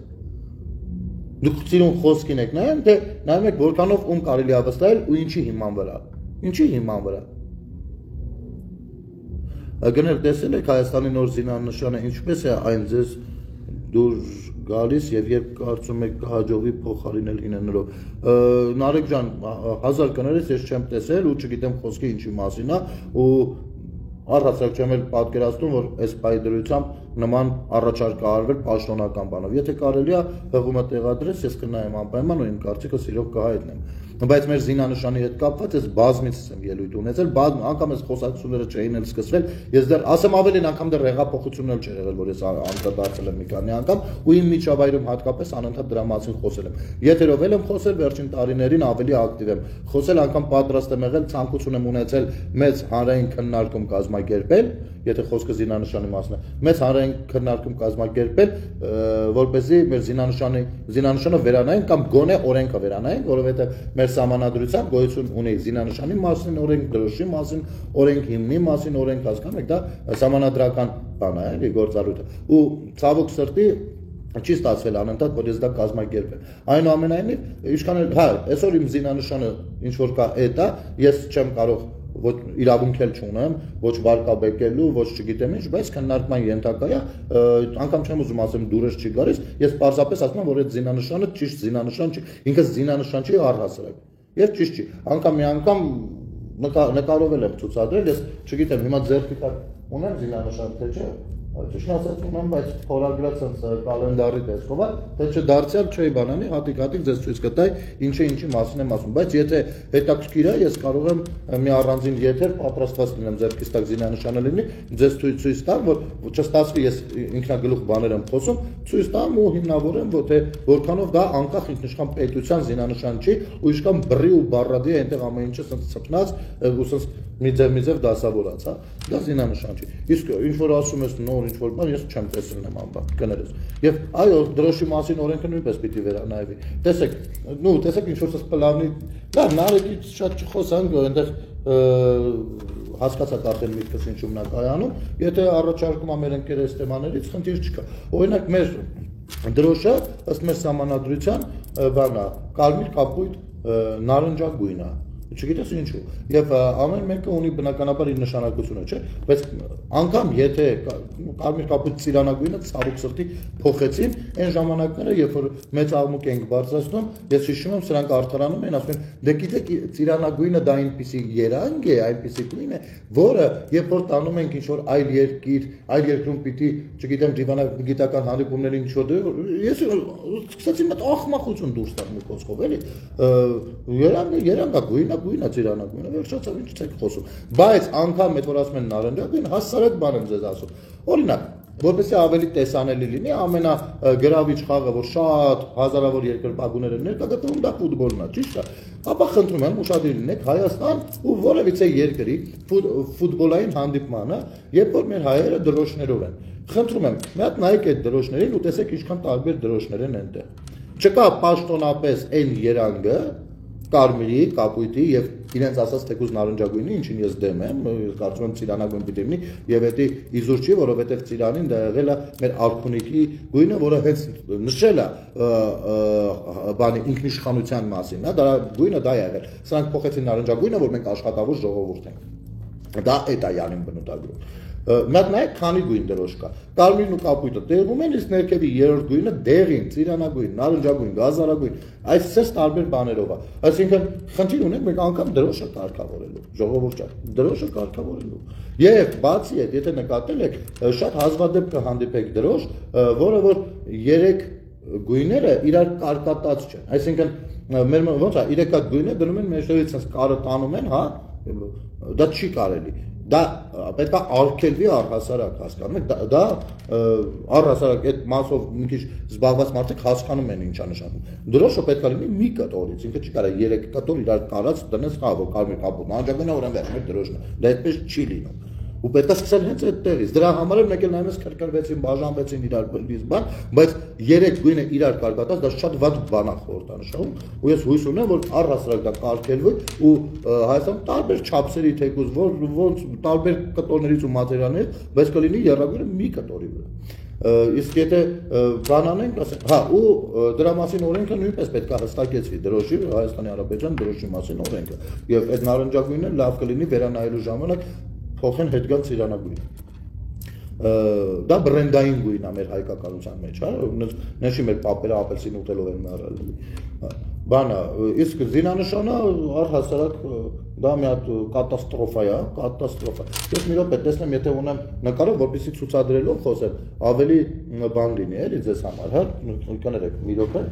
Դուք սիրուն խոսքին եք նայում, թե նայում եք որքանով ում կարելի է վստահել ու ինչի հիման վրա։ Ինչի հիման վրա։ Գնել տեսել եք Հայաստանի նոր զինանշանը ինչպես է այն ձեզ դուրս գալիս եւ երբ կարծում եք կհաջողվի փոխարինել իններով։ Նարեկ ջան, 1000 կներես ես չեմ տեսել ու չգիտեմ խոսքի ինչի մասին է ու առհասարակ չեմ էլ պատկերացնում, որ այս պայդրությամբ նման առաջարկ արվել պաշտոնական բանով։ Եթե կարելի է հղումը տեղադրես, ես կնայեմ անպայման ու իմ կարծիքը սիրով կհայտնեմ։ Բայց մեր զինանշանի հետ կապված ես բազմից եմ ելույթ ունեցել, անգամ ես խոսակցությունները չէին էլ սկսվել, ես դեռ ասեմ ավելին անգամ դեռ հեղափոխությունն էլ չէր եղել, որ ես անդրադարձել եմ մի քանի անգամ ու իմ միջավայրում հատկապես անընդհատ դրա մասին խոսել եմ։ Եթերով էլ եմ խոսել, վերջին տարիներին ավելի ակտիվ եմ խոսել, անգամ պատրաստ եմ եղել, ցանկություն եմ ունեցել մեծ հանրային քննարկում կազմակերպել, եթե խոսքը զինանշանի մասն է, մեծ հանրային քննարկում կազմակերպել, որպեսզի մեր զինանշանը վերանային կամ գոնե օրենքը վերանային, որովհետև մեր սահմանադրությամբ գոյություն ունի զինանշանի մասին օրենք, դրոշի մասին օրենք, հիմնի մասին օրենք, հասկանում եք, դա սահմանադրական բան է, էլի գործառույթ է։ Ու ցավոք սրտի չի ստացվել անընդհատ, որ ես դա կազմակերպեմ։ Այնուամենայնիվ, ինչքան էլ, հա, այսօր իմ զինանշանը ինչ որ կա, էդ է, ես չեմ կարող ոչ իրավունք էլ չունեմ, ոչ վարկաբեկելու, ոչ չգիտեմ ինչ, բայց քննարկման ենթակա է, անգամ չեմ ուզում ասեմ դուրս չի գալիս, ես պարզապես ասում եմ, որ այդ զինանշանը ճիշտ զինանշան չի, ինքը զինանշան չի առհասարակ։ Եվ ճիշտ չի։ Անգամ մի անգամ նկարովել եմ ցուցադրել, ես չգիտեմ, հիմա ձեռքի տակ ունեմ զինանշան, թե չէ։ Ճիշտ ասած ունեմ, բայց փորագրած եմ կալենդարի տեսքով, թե չդարձյալ չի բանանի, հատիկ ձեզ ցույց կտայի ինչի մասին եմ ասում, բայց եթե հետաքրքիր է, ես կարող եմ մի առանձին եթեր պատրաստված լինեմ ձեռքից տակ զինանշանը լինի, ձեզ ցույց տամ, որ չստացվի ես ինքնագլուխ բաներ եմ խոսում, ցույց տամ ու հիմնավորեմ, որ թե որքանով դա անկախ ինքնիշխան պետության զինանշան չի, ու ինչքան բռի ու բառադի է այնտեղ ամեն ինչը սենց ծփնած, ու սենց միձև դասավորած, հա, դա զինանշան չի։ Իսկ ինչ որ ասում ես նոր ինչ որ բան, ես չեմ տեսել նման բան, կներես։ Եվ այո, դրոշի մասին օրենքը նույնպես պիտի վերանայվի։ Տեսեք, տեսեք ինչ որ պլանի, դա Նարեկից շատ չխոսանք, այնտեղ հասկացա արդեն միտքս ինչու մնա կայանում, եթե առաջարկում է մեր ընկերես թեմաներից, խնդիր չկա։ Օրինակ մեր դրոշը ըստ մեր սահմանադրության բան է, կարմիր կապույտ նարնջագույն է։ Չգիտես ինչու։ Եվ ամեն մեկը ունի բնականաբար իր նշանակությունը, չէ՞, բայց անգամ եթե կարմիր կապույտ ծիրանագույնը ցավոք սրտի փոխեցին այն ժամանակները, երբ որ մեծ աղմուկ ենք բարձրացնում, ես հիշում եմ սրանք արդարանում են, ասում են, դե գիտեք ծիրանագույնը դա այնպիսի երանգ է, այնպիսի գույն է, որը երբ որ տանում ենք ինչ-որ այլ երկիր, այլ երկրում պիտի, չգիտեմ, դիվանագիտական հանդիպումների ինչ-որ ես սկսեցի մտ ախմախություն դուրս տալ մի խոսքով, էլի, երանգա գույնա ծիրանագույնը, վերջացավ ինչ չեք խոսում, բայց անգամ այդ որ ասում են նարնջագույն, հասարակ բան եմ ձեզ ասում, օրինակ, որպեսզի ավելի տեսանելի լինի, ամենագրավիչ խաղը, որ շատ հազարավոր երկրպագուներ են ներկա գտնվում, դա ֆուտբոլն է, ճիշտ է, ապա խնդրում եմ ուշադիր լինեք Հայաստան ու որևիցե երկրի ֆուտբոլային հանդիպմանը, երբ որ մեր հայերը դրոշներով են, խնդրում եմ, մի հատ նայեք այդ դրոշներին ու տեսեք ինչքան տարբեր դրոշներ են այնտեղ, չկա պաշտոնապես այն երանգը, կարմիրի, կապույտի եւ իրենց ասած թեկուզ նարնջագույնի, ինչին ես դեմ եմ, կարծում եմ ծիրանագույն պիտի լինի եւ դա իզուր չի, որովհետեւ ծիրանին դա եղել է մեր արքունիքի գույնը, որը հենց նշել է բանի ինքնիշխանության մասին, հա, դա գույնը դա եղել։ Սրանք փոխեցին նարնջագույնը, որ մենք աշխատավոր ժողովուրդ ենք։ Դա է յանին բնութագրում։ Մենք նայեք քանի գույն դրոշ կա։ Կարմիրն ու կապույտը տեղում են, իսկ ներքևի երրորդ գույնը դեղին, ծիրանագույն, նարնջագույն, գազարագույն, այսպես տարբեր բաներով է։ Այսինքն խնդիր ունենք մենք անգամ դրոշը կարգավորելու, ժողովուրդ, դրոշը կարգավորելու։ Եվ բացի այդ, եթե նկատել եք, շատ հազվադեպ կհանդիպեք դրոշ, որը որ երեք գույները իրար կարկատած չեն։ Այսինքն մեր ոնց է, 3 հատ գույնը դնում են մեջտեղից sense կարը տանում են, հա, դա չի կարելի։ Դա պետք է արգելվի առհասարակ հասկանում եք, դա առհասարակ այդ մասով մի քիչ զբաղված մարդիկ հասկանում են ինչա նշանակում։ Դրոշը պետք է լինի մի կտորից, ինքը չի կարա 3 կտոր իրար կարած դնես խաղ, որ կարմիր կապույտ, նարնջագույնը օրեն վերջ մեր դրոշն է։ Դա այդպես չի լինում։ Ու պետք է սկսել հենց այդտեղից։ Դրա համար էլ մեկ էլ նայես քրքրվեցին, բաժանվեցին իրար բան, բայց 3 գույնը իրար կարգատած, դա շատ վատ բան է խորհրդանշում, ու ես հույս ունեմ, որ առհասարակ դա կարգելվի ու Հայաստանում տարբեր չափսերի թեկուզ, որ տարբեր կտորներից ու մատերիալներից, բայց կլինի եռագույնը մի կտորի վրա։ Իսկ եթե բանանենք, ասենք, հա, ու դրա մասին օրենքը նույնպես պետք է հստակեցվի դրոշի, Հայաստանի Հանրապետության դրոշի մասին օրենքը, եւ այդ նարնջագույնը լավ կլինի վերանայելու ժամանակ փոխեն հետգան ծիրանագույն։ Դա բրենդային գույն է մեր հայկականության մեջ, հա, նշի մեր պապերը ապելսին ուտելով են մեռել։ Բանը, իսկ զինանշանը առհասարակ դա մի հատ կատաստրոֆա է, կատաստրոֆա։ Ես մի րոպե տեսնեմ, եթե ունեմ նկարով, որպեսզի ցուցադրելով խոսեմ, ավելի բան լինի, էլի ձեզ համար, հա, կներեք, մի րոպե։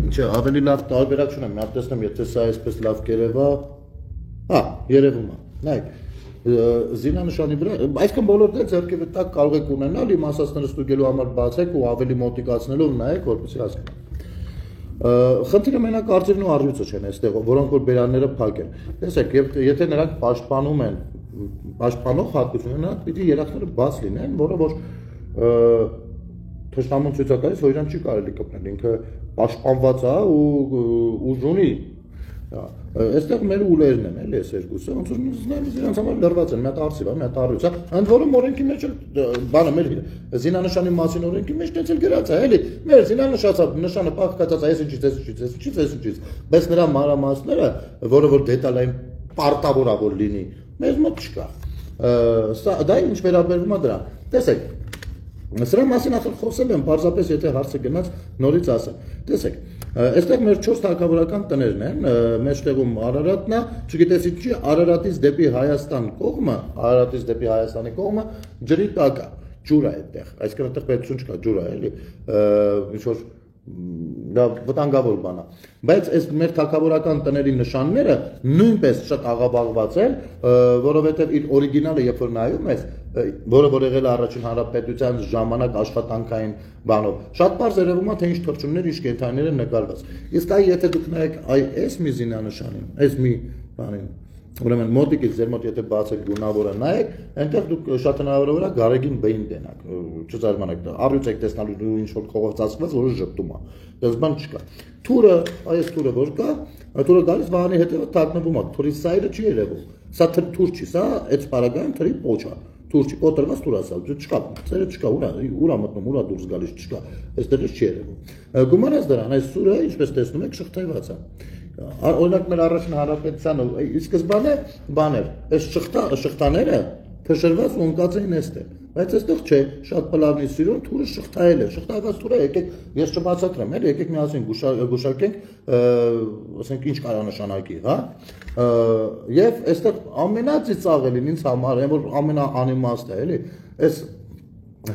Չէ, ավելի լավ տարբերակ չունեմ, մի հատ տեսնեմ, եթե սա այսպես լավ կերևա, հա, երևում է, նայեք, զինանշանի վրա, այսքան բոլոր դե ձեռքի վրա կարող եք ունենալ, իմ ասածները ստուգելու համար բացեք ու ավելի մոտիկացնելով նայեք, որպեսզի հասկանաք։ Խնդիրը մենակ արծիվն ու առյուծը չեն այստեղ, որոնք որ բերանները փակ են։ Տեսեք, եթե նրանք պաշտպանում են, պաշտպանող հատկությունը, նրանք պիտի երախները բաց լինեն, որը որ թշնամուն ցույց է տալիս, որ իրան չի կարելի կպնել, ինքը պաշտպանված է ու ուժ ունի։ Այստեղ մեր ուլերն են, էլի այս երկուսը, ոնց որ նայես իրանց համար լրված են, մի հատ արծիվ է, մի հատ առյուծ է, ընդ որում օրենքի մեջ բանը մեր զինանշանի մասին օրենքի մեջ դից էլ գրած է, էլի, մեր զինանշանը պահկացած է, այսինչից, բայց նրա մանրամասները, որը որ դետալային պարտավորավոր լինի, մեզ մոտ չկա։ Դա ինչ վերաբերվում է դրան։ Տեսեք, սրա մասին ախր խոսել եմ, պարզապես եթե հարցը գնաց նորից ասեմ։ Տեսեք, այստեղ մեր 4 թագավորական տներն են, մեջտեղում Արարատն է, չգիտես ինչի, Արարատից դեպի Հայաստան կողմը, Արարատից դեպի Հայաստանի կողմը ջրի տակ է, ջուր է այդտեղ, այսինքն այդտեղ պետություն չկա, ջուր է, էլի, ինչ որ դա վտանգավոր բան է, բայց այս մեր թագավորական տների նշանները նույնպես շատ աղավաղված են, որովհետև իր օրիգինալը երբ որ նայում ես, որը որ եղել է առաջին հանրապետության ժամանակ աշխատանքային բանով, շատ բարձ երևում է թե ինչ թռչուններ, ինչ կենդանիներ են նկարված։ Իսկ այ եթե դուք նայեք այս մի զինանշանին, այս մի բանին, Ուրեմն մոտիկից ձեր մոտ եթե բացեք գունավորը նայեք, այնտեղ դուք շատ հնարավոր է գարեգին բեին տենաք, չզարմանաք, առյուծ եք տեսնալու ինչ որ քողով ծածկված, որը ժպտում է։ Դες բան չկա։ Թուրը, այս թուրը որ կա, թուրը գալիս վահանի հետևը թաքնվում է, թուրի սայրը չի երևում։ Սա թուր չի, սա այդ պարագայում թրի պոչ է։ Թուր չի, կոտրված թուր ասալ, չկա, ծերը չկա, ուրա մտնում, ուրա դուրս գալիս չկա, այստեղից չի երևում։ Գումարած դրան, այս սուրը, ինչպես տեսնում եք, շղթայված է։ Օրինակ մեր առաջին հանրապետությանը ի սկզբանե բաներ, այս շղթաները փշրված ու ընկած էին այստեղ, բայց այստեղ չէ, շատ պլավնի սիրուն թուրը շղթայել է, շղթայված թուրը եկեք, ես չբացատրեմ, եկեք միասին գուշակենք, ասենք ինչ կարա նշանակի, հա, եւ այստեղ ամենածիծաղելին ինձ համար, որ ամենաանիմաստ է, էլի, այս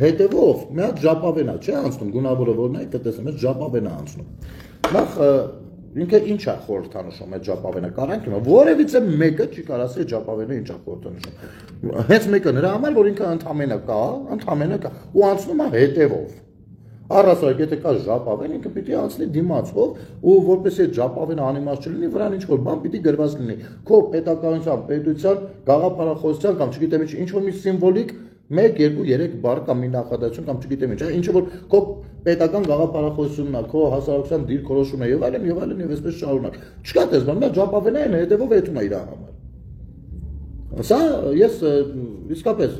հետևով մի հատ ժապավենա չէ անցնում, գունավորը որն է, կտեսեմ, այս ժապավենա անցնում։ Նախ ինքը ինչ է խորհրդանշում այդ ժապավենը, կարանք հիմա որևիցե մեկը չի կարող ասել ժապավենը ինչ է խորհրդանշում։ Հենց մեկը նրա համար, որ ինքը ընդամենը կա ու անցնում է հետևով։ Առասարակ եթե կա ժապավեն, ինքը պիտի անցնի դիմացով ու որպես այդ ժապավենը անիմաստ չլինի, վրան ինչ որ բան պիտի գրված լինի։ Քո պետականության, պետության, գաղափարախոսության կամ չգիտեմ ինչ որ մի սիմվոլիկ 1, 2, 3 բառ կամ մի նախադասություն կամ չգիտեմ ինչ, ինչը որ քո պետական գաղափարախոսությունն է, քո հասարակության դիրքորոշումն է եւ այլն եւ այսպես շարունակ։ Չկա դες բան, նա ժապավենը այն հետևով հետում է իր համար։ Սա ես իսկապես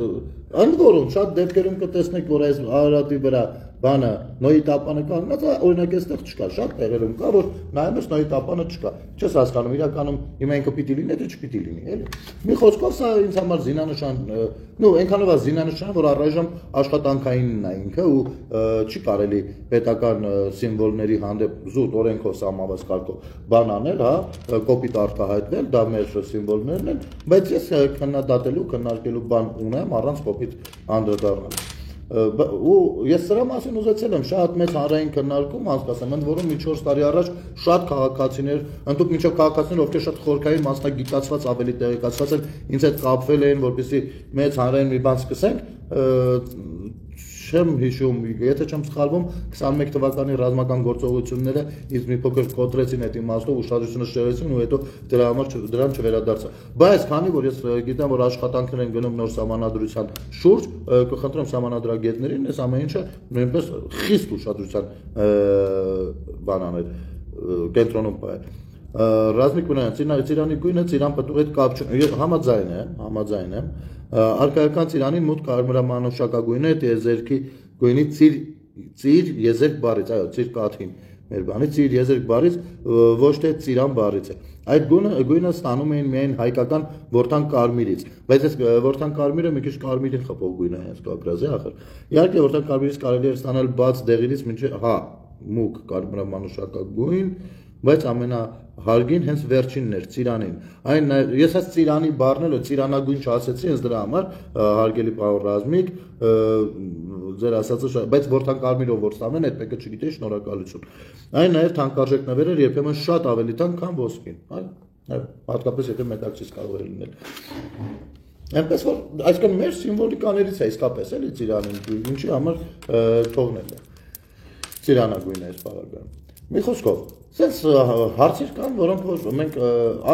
ընդ որում շատ դեպքերում կտեսնեք, որ այս Արարատի վրա բանը նոյի տապանը կանգնած է, օրինակ այստեղ չկա, շատ տեղերում կա, որ նայում ես նոյի տապանը չկա։ Չես հասկանում, իրականում հիմա ինքը պիտի լինի, թե չպիտի լինի, էլի։ Մի խոսքով սա ինձ համար զինանշան, այնքանով է զինանշան, որ առայժմ աշխատանքայինն է ինքը ու չի կարելի պետական սիմվոլների հանդեպ զուտ օրենքով սահմանված կարգով բան անել, հա, կոպիտ արտահայտվել, դա մեր սիմվոլներն են, բայց ես քննադատելու, քննարկելու բան ունեմ առանց կոպիտ անդրադառնալու։ Ու ես սրա մասին ուզեցել եմ շատ մեծ հանրային քննարկում անցկացնել, ընդ որում մի 4 տարի առաջ շատ քաղաքացիներ, ընդհանուր մինչև քաղաքացիներ, ովքեր շատ խորքային մասնագիտացված ավելի տեղեկացված են, ինձ հետ կապվել են, որպեսզի մեծ հանրային մի բան սկսենք, չեմ հիշում, եթե չեմ սխալվում, 21 թվականի ռազմական գործողությունները ինձ մի փոքր կոտրեցին այդ իմաստով, ուշադրությունը շեղեցին ու հետո դրա համար դրան չվերադարձա։ Բայց քանի որ ես գիտեմ, որ աշխատանքներ են գնում նոր սահմանադրության շուրջ, կխնդրեմ սահմանադրագետներին այս ամեն ինչը նույնպես խիստ ուշադրության բան անել, կենտրոնում պահել։ Ռազմիկ Մնայան, ծիրանի գույնը ծիրան պտուղի հետ կապ չունի, համաձայն եմ, Արկայական ծիրանին մուտք կարմրամանուշակագույն է տիեզերքի գույնի ծիր եզերք բառից, այո, ծիր կաթին մեր բանի, ծիր եզերք բառից, ոչ թե ծիրան բառից է։ Այդ գույնը ստանում էին միայն հայկական որդան կարմիրից, բայց այս որդան կարմիրը մի քիչ կարմիրին խփող գույն է, հենց կակրազ է ախր։ Իհարկե որդան կարմիրից կարելի է ստանալ բաց դեղերից մինչև, հա, մուգ կարմրամանուշակագույն, բայց ամենահարգին հենց վերջինն էր, ծիրանին։ Այն ես այս ծիրանի բառն էլ ծիրանագույն չասեցի, հենց դրա համար հարգելի պարոն Ռազմիկ, ձեր ասածը, բայց որդան կարմիրով որ ստանան, այդ մեկը չգիտեի, շնորհակալություն։ Այն նաև թանկարժեք նվեր էր, երբեմն շատ ավելի թանկ, քան ոսկին, այո, հատկապես եթե մետաքսից կարող է լինել։ Այնպես որ, այսինքն մեր սիմվոլիկաներից է իսկապես էլի ծիրանին, ինչի համար թողնել է։ Ծիրանագույնը այս բառը։ Մի խոսքով, սենց հարցեր կան, որոնք որ մենք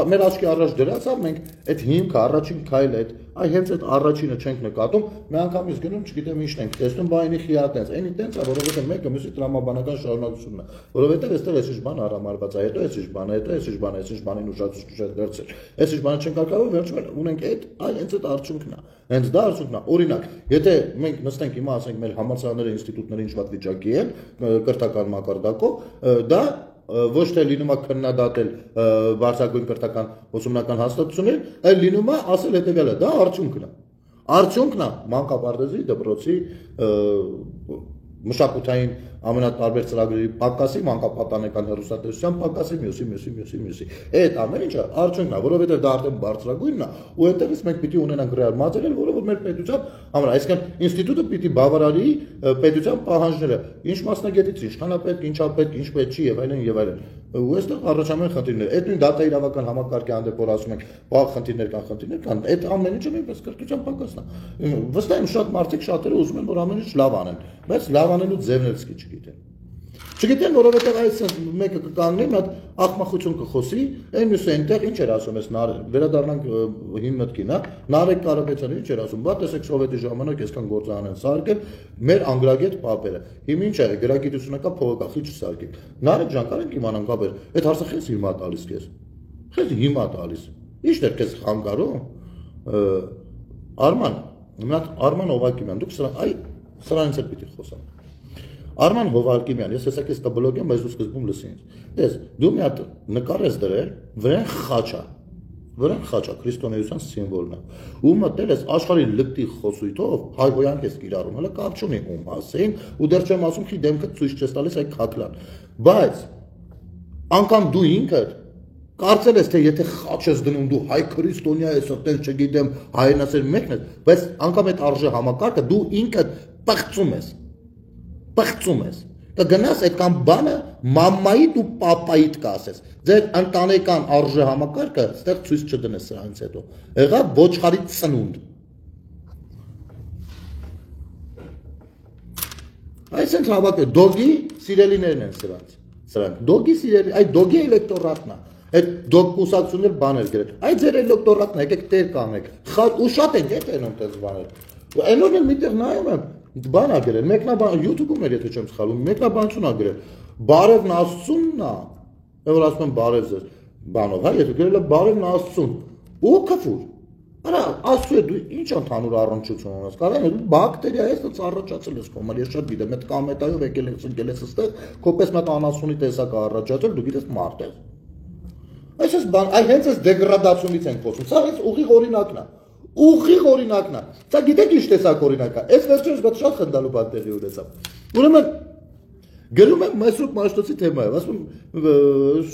մեր աչքի առաջ դրած, մենք այդ հիմքը առաջին քայլը այդ հենց այդ առաջինը չենք նկատում, մի անգամից գնում, չգիտեմ ինչն ենք տեսնում, բայնի խիա տենց, այնի տենց է, որովհետև մեկը մյուսի տրամաբանական շարունակությունն է, որովհետև այստեղ էս ինչ բան արամարված է, հետո էս ինչ բան, հետո էս ինչ բան, էս ինչ բանին ուշադրություն դարձել, էս ինչ բանը չենք կարող, վերջում ունենք այդ, այլ հենց այդ արդյունքն է, հենց դա արդյունքն է։ Օրինակ, եթե մենք նստենք հիմա ասենք մեր համալսարանները, ինստիտուտները ինչ վատ վիճակի են, կրթական մակարդակով, դա ոչ թե լինում է քննադատել բարձրագույն կրթական ուսումնական հաստատություններ, այլ լինում է ասել հետևյալը, դա արդյունքն է։ Արդյունքն է մանկապարտեզի, դպրոցի, մշակութային ամենատարբեր ծրագրերի պակասի, մանկապատանեկան հեռուստատեսության պակասի, մյուսի։ Այդ ամեն ինչը արդյունքն է, որովհետև դա արդեն բարձրագույնն է, ու այնտեղից մենք պիտի ունենանք ռեալ մատերիալ, որը որ մեր պետության համար, այսինքն ինստիտուտը պիտի բավարարի պետության պահանջները, ինչ մասնագետից, ինչքան է պետք, ինչա պետք, ինչ պետք չի եւ այլն։ Ու այստեղ առաջանում են խնդիրներ։ Այդ նույն դատա իրավական համակարգի հանդեպ որ ասում ենք, բաղ խնդիրներ կան, այդ ամեն ինչը նույնպես կրթության պակասն է։ Վստահ եմ շատ մարդիկ շատերը ուզում են որ ամեն ինչ լավ անեն, բայց լավ անելու ձևն էլ չգիտեն։ Չգիտեմ, որովհետև այս մեկը կկանգնի, մի հատ աղմախություն կխոսի, այն մյուսը այնտեղ ինչ էր ասում, այս վերադառնանք հին մտքին, հա, Նարեկ Կարապետյանը ինչ էր ասում, բա տեսեք սովետի ժամանակ այսքան գործարան են սարքել, մեր անգրագետ պապերը։ Հիմա ինչ է, գրագիտությունը կա, փողը կա, խիչ սարքել։ Նարեկ ջան, կարենք իմանանք ապեր, այդ հարցը խես հիմա տալիս քեզ։ Խես հիմա տալիս։ Ի՞նչն է քեզ խանգարում։ Արման, մի հատ Արման Հովակիմյան, դուք սրանից էլ պիտի խոսանք։ Արման Հովակիմյան, ես հեսա քեզ կբլոգեմ, բայց դու սկզբում լսի ինձ։ Տես, դու մի հատ նկար ես դրել, վրան խաչա, քրիստոնեության սիմվոլն է։ Ու մտել ես աշխարհի լկտի խոսույթով, հայհոյանք ես կիրառում, հələ կապ չունի ում մասին, ու դեռ չեմ ասում, խի դեմքը ցույց չես տալիս այդ քակլան։ Բայց անգամ դու ինքդ կարծել ես, թե եթե խաչ ես դնում, դու հայ քրիստոնյա ես, այդտեղ չգիտեմ, հայրենասեր մեկն ես, բայց անգամ այդ արժե համակարգը դու ինքդ պղծում ես։ Կգնաս այդքան բանը մամմայիդ ու պապայիդ կասես։ Ձեր ընտանեկան արժե համակարգը ստեղ ցույց չդնես սրանից հետո։ Եղավ ոչխարի ծնունդ։ Այսինքն հավաք է, դոգի սիրելիներն են սրանք։ Դոգի սիրելի, այդ դոգի էլեկտորատն է։ Այդ դոգ կուսակցություններ բաներ գրել։ Այդ ձեր էլեկտորատն է, եկեք տեր կանեք։ Ու շատ են դետենում տես բաներ։ Այնօրն էլ միտեղ նայում եմ, բան ա գրել, մեկնաբան YouTube-ում էր, եթե չեմ սխալվում, մեկնաբանություն ա գրել։ Բարևն Աստծունն է, որ ասում են բարև ձեզ բանով, հա, եթե գրել է բարևն Աստծուն։ Ու քֆուր։ Արա, Աստծու դու ինչ ընդհանուր առնչություն ունես։ Կարող է բակտերիա ես դից առաջացել ես կոմալ, ես շատ գիտեմ, այդ կամետայով եկել ես ընկել ես այստեղ, քոպես մատ անասունի տեսակ է առաջացել, դու գիտես մարդ ես։ Այսպես բան, այ հենց այս դեգրադացիոնից ենք խոսում։ Սա հենց ուղիղ օրինակն է։ Ուղիղ օրինակն է։ Սա գիտեք ինչ տեսակ օրինակ է։ Այս վերջերս բաց շատ խնդալու բան տեղի ունեցավ։ Ուրեմն գրում եմ Մեսրոպ Մաշտոցի թեմայով, ասում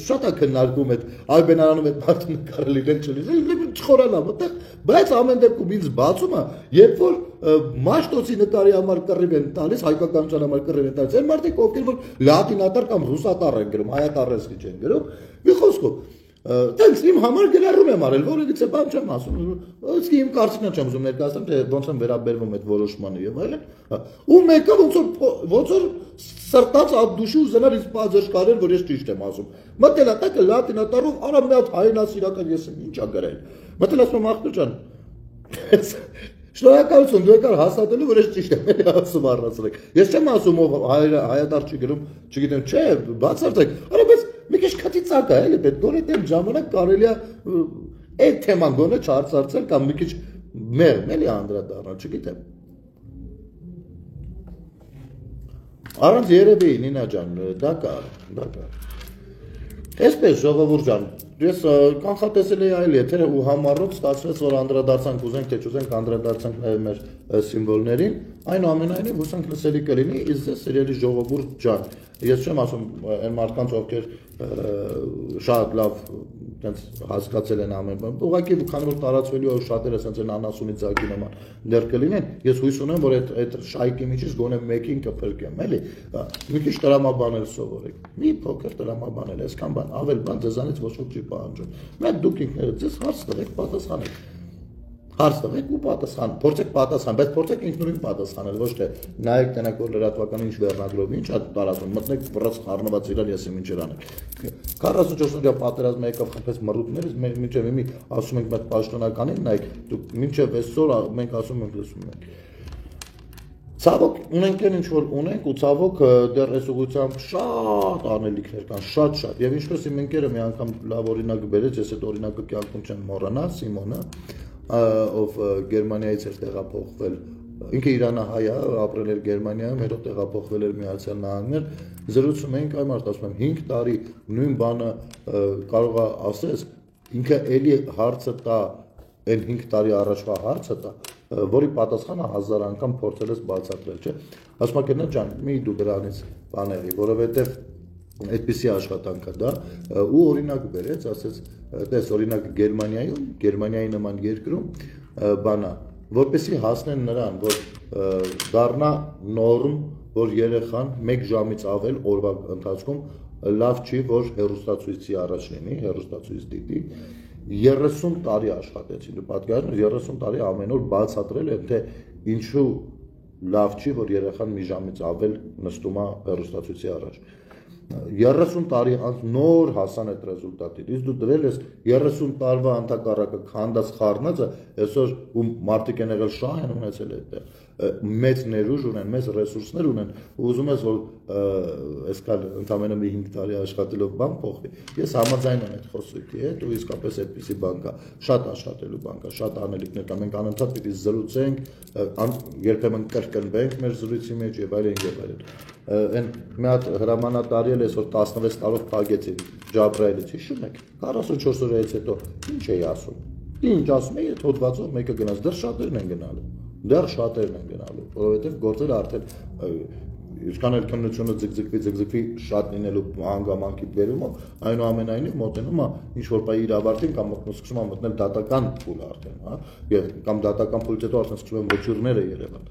շատ է քննարկում այդ Այբենարանում այդ մարդը նկարել իրեն չլի, չխորանա մտեղ, բայց ամեն դեպքում ինձ բացում է, երբ որ Մաշտոցի նկարի համար կռիվ են տալիս, հայկականության համար կռիվ են տալիս, այն մարդիկ ովքեր որ լատինատար կամ ռուսատար են գրում, հայատառեսկի չեն գրում, մի խոսքով Տենց իմ համար գրառում եմ արել, որը գուցե բան չեմ ասում, իսկ իմ կարծիքն չեմ ուզում ներկայացնել, թե ոնց եմ վերաբերվում այդ որոշմանը եւ այլն։ Ու մեկը ոնց որ սրտած աբդուշի ուզենար ինձ բաժշկարել, որ ես ճիշտ եմ ասում։ Մտել է տակը լատինատարով, արա մի հատ հայնասիրական ես ինչա գրել։ Մտել ասում աղբյուր ջան։ Շնորհակալություն, դու եկար հաստատելու, որ ես ճիշտ եմ ասում առանցրեք։ Ես չեմ ասում ով հայատար չի գրում, չգիտեմ, չէ, բացարձակ։ Արա բայց մի քիչ քթի ցակա էլի, պետք գոնե դեմ ժամանակ կարելի է այդ թեման գոնե չարծարծել կամ մի քիչ մեղմ էլի անդրադառնալ, չգիտեմ։ Առանց երևի Նինա ջան, դա կա։ Այսպես ժողովուրդ ջան, ես կանխատեսել էի այլ եթեր ու համառոտ ստացվեց, որ անդրադարձանք ուզենք թե չուզենք անդրադարձանք նաև մեր սիմվոլներին, այնուամենայնիվ հուսանք լսելի կլինի, իսկ ձեզ սիրելի ժողովուրդ ջան, ես չեմ ասում այն մարդկանց, ովքեր շատ լավ տենց հասկացել են ամեն բան, ուղղակի քանի որ տարածվելու է շատերը ասենց են անասունի ձագի նման դեռ կլինեն, ես հույս ունեմ, որ այդ շայկի միջից գոնե մեկին կփրկեմ, էլի, մի քիչ տրամաբանել սովորեք, մի փոքր տրամաբանել, այսքան բան, ավել բան ձեզանից ոչ ոք չի պահանջում, մենք դուք ինքներդ ձեզ հարց տվեք, պատասխանեք, հարց տվեք ու պատասխան, փորձեք պատասխան, բայց փորձեք ինքնուրույն պատասխանել, ոչ թե նայեք տնակ որ լրատվական ինչ վերնագրով, ինչ է տարածում, մտնեք վրաց խառնված իրար ես ինչեր անեք։ 44-օրյա պատերազմը եկավ խփեց մռութներից, մենք մինչև հիմի ասում ենք այդ պաշտոնականին, նայեք, դուք մինչև այսօր մենք ասում ենք լսում ենք։ Ցավոք ունենք այն ինչ որ ունենք ու ցավոք դեռ այս ուղղությամբ շատ անելիքներ կան, շատ եւ ինչպես իմ ընկերը մի անգամ լավ օրինակ բերեց, ես այդ օրինակը կյանքում չեմ մոռանա, Սիմոնը ով Գերմանիայից էր տեղափոխվել, ինքը իրանահայ է, ապրել էր Գերմանիայում, հետո տեղափոխվել էր Միացյալ Նահանգներ, զրուցում էինք այ մարդ ասում եմ 5 տարի նույն բանը կարող է ասես, ինքը էլի հարցը տա, այն 5 տարի առաջվա հարցը տա, որի պատասխանը 1000 անգամ փորձել ես բացատրել, չէ։ Ասում եք նա ջան, մի դու դրանից բաների, որովհետև այդպիսի աշխատանք է դա ու օրինակ բերեց, ասեց, տես օրինակ Գերմանիայի նման երկրում բանա, որպեսզի հասնեն նրան, որ դառնա նորմ, որ երեխան 1 ժամից ավել օրվա ընթացքում լավ չի, որ հեռուստացույցի առաջ լինի, հեռուստացույց դիտի 30 տարի աշխատեցին, դու պատկերացնում 30 տարի ամեն օր բացատրել են, թե ինչու լավ չի, որ երեխան մի ժամից ավել նստում է հեռուստացույցի առաջ։ 30 տարի անց նոր հասան այդ ռեզուլտատին։ Իսկ դու դրել ես 30 տարվա ընդհակառակը քանդած խառնածը, այսօր ու մարդիկ են եղել շահ են ունեցել այդտեղ, մեծ ներուժ ունեն, մեծ ռեսուրսներ ունեն, ու ուզում ես որ այսքան ընդամենը մի 5 տարի աշխատելով բան փոխվի։ Ես համաձայն եմ այդ խոսքի հետ, ու իսկապես այդպիսի բան կա, շատ աշխատելու բան կա, շատ անելիքներ կա, մենք անընդհատ պիտի զրուցենք, երբեմն կրկնվենք մեր զրույցի մեջ եւ այլն եւ այլն։ Այն մի հատ հրամանատարի էլ այսօր 16 տարով փակեցին Ջաբրայելից, հիշում եք, 44 օրից հետո ինչ էի ասում։ Ինչ ասում էի, այդ հոդվածով մեկը գնաց, դեռ շատերն են գնալու, որովհետև գործերը արդեն ինչքան էլ քննությունը ձգձգվի շատ լինելու հանգամանքի բերումով, այնուամենայնիվ մոտենում է ինչ որ բայ իր ավարտին կամ սկսում է մտնել դատական փուլ արդեն, հա, կամ դատական փուլից հետո արդեն սկսում են ոչյուրները երևալ։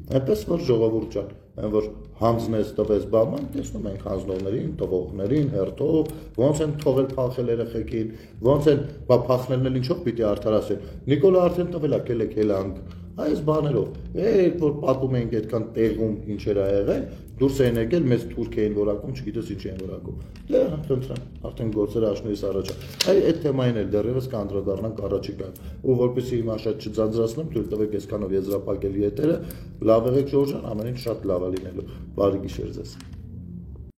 Այնպես որ ժողովուրդ ջան, այն որ հանձնես տվես բաման, տեսնում ենք հանձնողներին, տվողներին, հերթով, ոնց են թողել փախել երեխեքին, ոնց են փախնելն էլ ինչով պիտի արդարացեն։ Նիկոլը արդեն տվել է կելեք հելանք, այս բաներով, որ պատում ենք այդքան տեղում ինչեր ա եղել, դուրս էին եկել, մեծ թուրք էին որակում, չգիտես ինչ էին որակում։ Դե խնդրեմ, արդեն գործերը աշնորհիս առաջ։ Այդ թեմային էլ դեռևս կանդրադառնանք առաջիկայում։ Ու որպեսզի հիմա շատ չձանձրացնեմ, թույլ տվեք այսքանով եզրափակել եթերը, լավ եղեք Ժորժան, ամեն ինչ շատ լավ է լինելու։ Բարի գիշեր ձեզ։